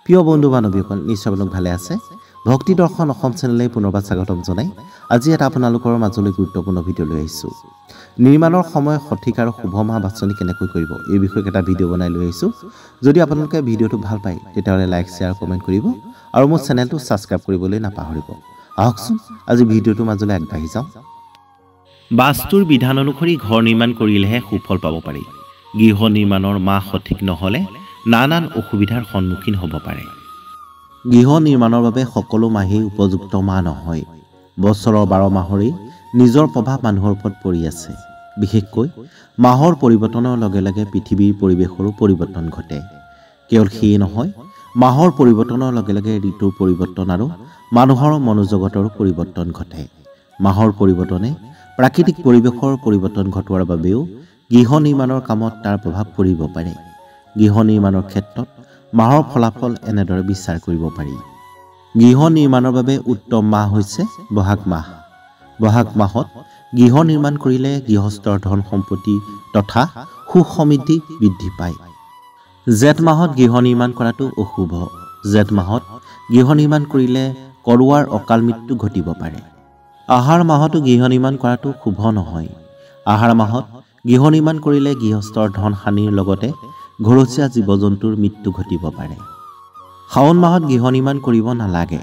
প্ৰিয় বন্ধু বান্ধৱীসকল নিশ্চয় আপোনালোক ভালে আছে ভক্তি দৰ্শন অসম চেনেলে পুনৰবাৰ স্বাগতম জনাই আজি এটা আপোনালোকৰ মাজলৈ গুৰুত্বপূৰ্ণ ভিডিঅ' লৈ আহিছোঁ নিৰ্মাণৰ সময় সঠিক আৰু শুভ মাহ বাছনি কেনেকৈ কৰিব এই বিষয়ে এটা ভিডিঅ' বনাই লৈ আহিছোঁ যদি আপোনালোকে ভিডিঅ'টো ভাল পায় তেতিয়াহ'লে লাইক শ্বেয়াৰ কমেণ্ট কৰিব আৰু মোৰ চেনেলটো ছাবস্ক্ৰাইব কৰিবলৈ নাপাহৰিব আহকচোন আজি ভিডিঅ'টো মাজলৈ আগবাঢ়ি যাওঁ বাস্তুৰ বিধান অনুসৰি ঘৰ নিৰ্মাণ কৰিলেহে সুফল পাব পাৰি গৃহ নিৰ্মাণৰ মাহ সঠিক নহ'লে নানান অসুবিধাৰ সন্মুখীন হ'ব পাৰে গৃহ নিৰ্মাণৰ বাবে সকলো মাহেই উপযুক্ত মাহ নহয় বছৰৰ 12 মাহৰেই নিজৰ প্ৰভাৱ মানুহৰ ওপৰত পৰি আছে বিশেষকৈ মাহৰ পৰিৱৰ্তনৰ লগে লগে পৃথিৱীৰ পৰিৱেশৰো পৰিৱৰ্তন ঘটে কেৱল সেয়ে নহয় মাহৰ পৰিৱৰ্তনৰ লগে লগে ঋতুৰ পৰিৱৰ্তন আৰু মানুহৰ মনোজগতৰো পৰিৱৰ্তন ঘটে মাহৰ পৰিৱৰ্তনে প্ৰাকৃতিক পৰিৱেশৰ পৰিৱৰ্তন ঘটোৱাৰ বাবেও গৃহ নিৰ্মাণৰ কামত তাৰ প্ৰভাৱ পৰিব পাৰে গৃহ নিৰ্মাণৰ ক্ষেত্ৰত মাহৰ ফলাফল এনেদৰে বিচাৰ কৰিব পাৰি গৃহ নিৰ্মাণৰ বাবে উত্তম মাহ হৈছে বহাগ মাহ বহাগ মাহত গৃহ নিৰ্মাণ কৰিলে গৃহস্থৰ ধন সম্পত্তি তথা সুখ সমৃদ্ধি বৃদ্ধি পায় জেঠ মাহত গৃহ নিৰ্মাণ কৰাটো অশুভ জেঠ মাহত গৃহ নিৰ্মাণ কৰিলে কৰোৱাৰ অকাল মৃত্যু ঘটিব পাৰে আহাৰ মাহতো গৃহ নিৰ্মাণ কৰাটো শুভ নহয় আহাৰ মাহত গৃহ নিৰ্মাণ কৰিলে গৃহস্থৰ ধন হানিৰ লগতে ঘৰচীয়া জীৱ-জন্তুৰ মৃত্যু ঘটিব পাৰে শাওণ মাহত গৃহ নিৰ্মাণ কৰিব নালাগে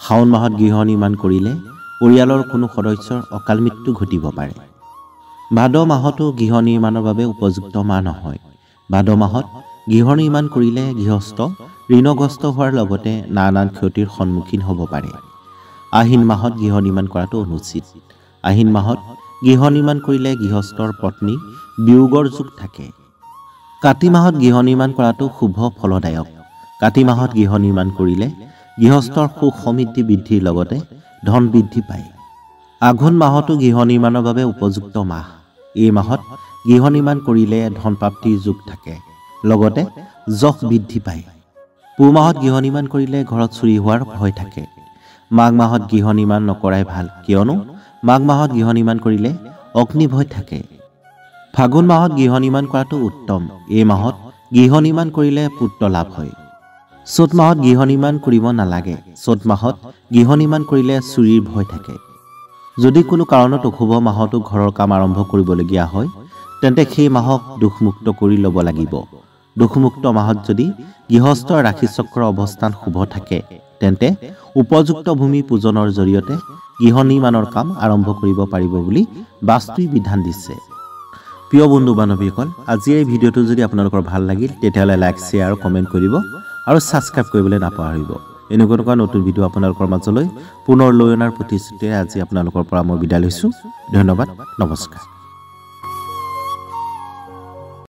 শাওণ মাহত গৃহ নিৰ্মাণ কৰিলে পৰিয়ালৰ কোনো সদস্যৰ অকাল মৃত্যু ঘটিব পাৰে ভাদ মাহতো গৃহ নিৰ্মাণৰ বাবে উপযুক্ত মাহ নহয় ভাদ মাহত গৃহ নিৰ্মাণ কৰিলে গৃহস্থ ঋণগ্ৰস্ত হোৱাৰ লগতে নানান ক্ষতিৰ সন্মুখীন হ'ব পাৰে আহিন মাহত গৃহ নিৰ্মাণ কৰাটো অনুচিত আহিন মাহত গৃহ নিৰ্মাণ কৰিলে গৃহস্থৰ পত্নী বিয়োগৰ যোগ থাকে কাতি মাহত গৃহ নিৰ্মাণ কৰাটো শুভ ফলদায়ক কাতি মাহত গৃহ নিৰ্মাণ কৰিলে গৃহস্থৰ সুখ সমৃদ্ধি বৃদ্ধিৰ লগতে ধন বৃদ্ধি পায় আঘোণ মাহতো গৃহ নিৰ্মাণৰ বাবে উপযুক্ত মাহ এই মাহত গৃহ নিৰ্মাণ কৰিলে ধন প্ৰাপ্তিৰ যোগ থাকে লগতে যশ বৃদ্ধি পায় পুহ মাহত গৃহ নিৰ্মাণ কৰিলে ঘৰত চুৰি হোৱাৰ ভয় থাকে মাঘ মাহত গৃহ নিৰ্মাণ নকৰাই ভাল কিয়নো মাঘ মাহত গৃহ নিৰ্মাণ কৰিলে অগ্নি ভয় থাকে ফাগুন মাহত গৃহ নিৰ্মাণ কৰাটো উত্তম এই মাহত গৃহ নিৰ্মাণ কৰিলে পুত্ৰ লাভ হয় চ'ত মাহত গৃহ নিৰ্মাণ কৰিব নালাগে চ'ত মাহত গৃহ নিৰ্মাণ কৰিলে চুৰিৰ ভয় থাকে যদি কোনো কাৰণত অশুভ মাহতো ঘৰৰ কাম আৰম্ভ কৰিবলগীয়া হয় তেন্তে সেই মাহক দুখমুক্ত কৰি ল'ব লাগিব দুখমুক্ত মাহত যদি গৃহস্থৰ ৰাশি চক্ৰৰ অৱস্থান শুভ থাকে তেন্তে উপযুক্ত ভূমি পূজনৰ জৰিয়তে গৃহ নিৰ্মাণৰ কাম আৰম্ভ কৰিব পাৰিব বুলি বাস্তুই বিধান দিছে প্ৰিয় বন্ধু বান্ধৱীসকল আজি এই ভিডিঅ'টো যদি আপোনালোকৰ ভাল লাগিল তেতিয়াহ'লে লাইক শ্বেয়াৰ কমেণ্ট কৰিব আৰু ছাবস্ক্ৰাইব কৰিবলৈ নাপাহৰিব এনেকুৱা নতুন ভিডিঅ' আপোনালোকৰ মাজলৈ পুনৰ লৈ অনাৰ প্ৰতিশ্ৰুতিৰে আজি আপোনালোকৰ পৰা মই বিদায় লৈছোঁ ধন্যবাদ নমস্কাৰ